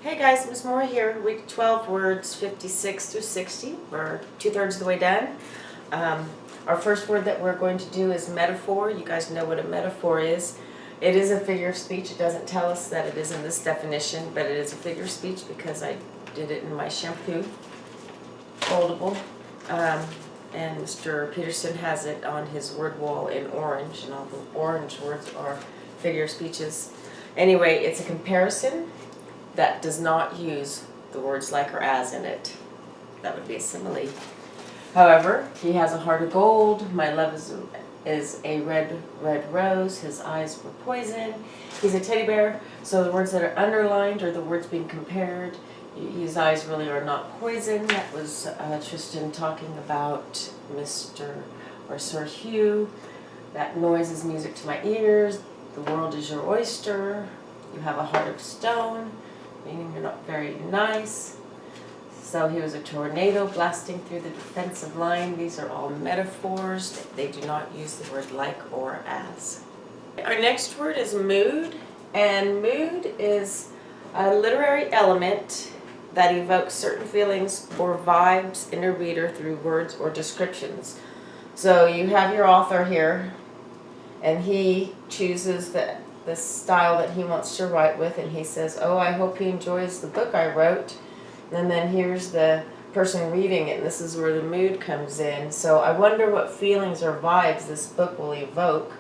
Hey guys, Ms. Moore here. Week 12, words 56 through 60. We're 2/3 of the way done. Our first word that we're going to do is metaphor. You guys know what a metaphor is. It is a figure of speech. It doesn't tell us that it is in this definition, but it is a figure of speech because I did it in my shampoo, foldable. And Mr. Peterson has it on his word wall in orange, and all the orange words are figure of speeches. Anyway, it's a comparison that does not use the words like or as in it. That would be a simile. However, he has a heart of gold. My love is a red, red rose. His eyes were poison. He's a teddy bear. So the words that are underlined are the words being compared. His eyes really are not poison. That was Tristan talking about Mr. or Sir Hugh. That noise is music to my ears. The world is your oyster. You have a heart of stone, meaning you're not very nice. So he was a tornado blasting through the defensive line. These are all metaphors. They do not use the word like or as. Our next word is mood, and mood is a literary element that evokes certain feelings or vibes in a reader through words or descriptions. So you have your author here, and he chooses the style that he wants to write with, and he says, oh, I hope he enjoys the book I wrote. And then here's the person reading it, and this is where the mood comes in. So I wonder what feelings or vibes this book will evoke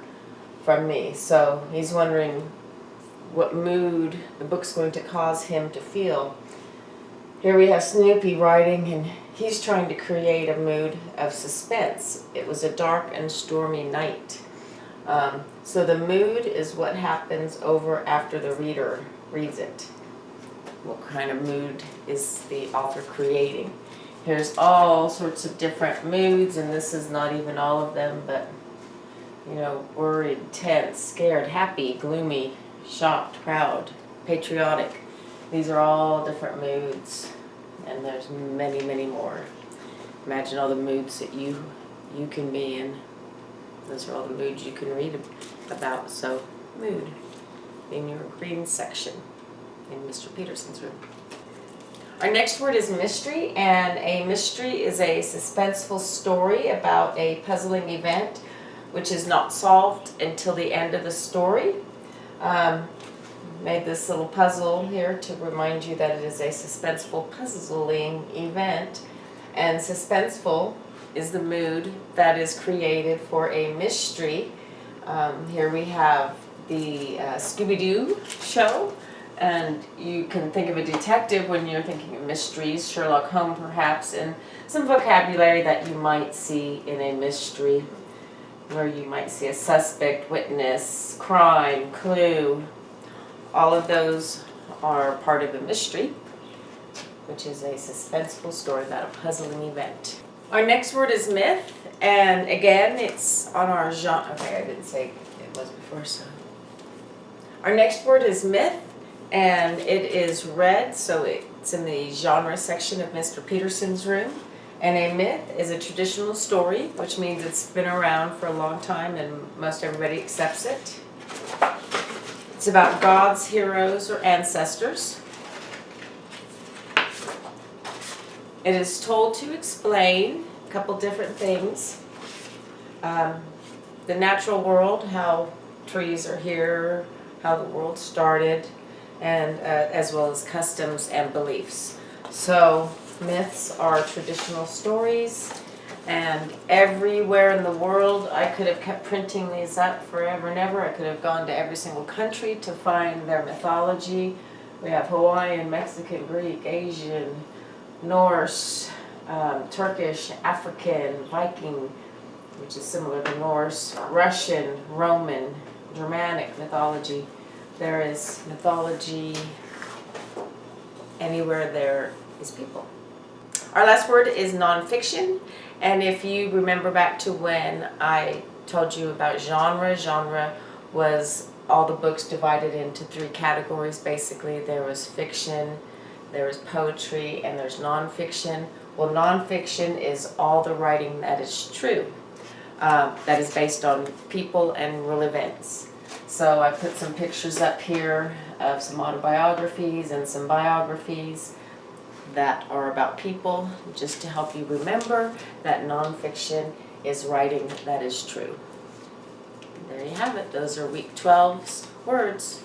from me. So he's wondering what mood the book's going to cause him to feel. Here we have Snoopy writing, and he's trying to create a mood of suspense. It was a dark and stormy night. So the mood is what happens over after the reader reads it. What kind of mood is the author creating? Here's all sorts of different moods, and this is not even all of them, but you know, worried, tense, scared, happy, gloomy, shocked, proud, patriotic. These are all different moods, and there's many, many more. Imagine all the moods that you can be in. Those are all the moods you can read about. So, mood in your green section in Mr. Peterson's room. Our next word is mystery, and a mystery is a suspenseful story about a puzzling event which is not solved until the end of the story. Made this little puzzle here to remind you that it is a suspenseful, puzzling event, and suspenseful is the mood that is created for a mystery. Here we have the Scooby-Doo show, and you can think of a detective when you're thinking of mysteries, Sherlock Holmes perhaps, and some vocabulary that you might see in a mystery, where you might see a suspect, witness, crime, clue. All of those are part of a mystery, which is a suspenseful story about a puzzling event. Our next word is myth, and again, it's on our genre. Okay, I didn't say it was before, so. Our next word is myth, and it is red, so it's in the genre section of Mr. Peterson's room. And a myth is a traditional story, which means it's been around for a long time and most everybody accepts it. It's about gods, heroes, or ancestors. It is told to explain a couple different things. The natural world, how trees are here, how the world started, and as well as customs and beliefs. So myths are traditional stories, and everywhere in the world I could have kept printing these up forever and ever. I could have gone to every single country to find their mythology. We have Hawaiian, Mexican, Greek, Asian, Norse, Turkish, African, Viking, which is similar to Norse, Russian, Roman, Germanic mythology. There is mythology anywhere there is people. Our last word is nonfiction, and if you remember back to when I told you about genre was all the books divided into 3 categories basically. There was fiction, there was poetry, and there's nonfiction. Well, nonfiction is all the writing that is true, that is based on people and real events. So I put some pictures up here of some autobiographies and some biographies that are about people, just to help you remember that nonfiction is writing that is true. There you have it. Those are week 12's words.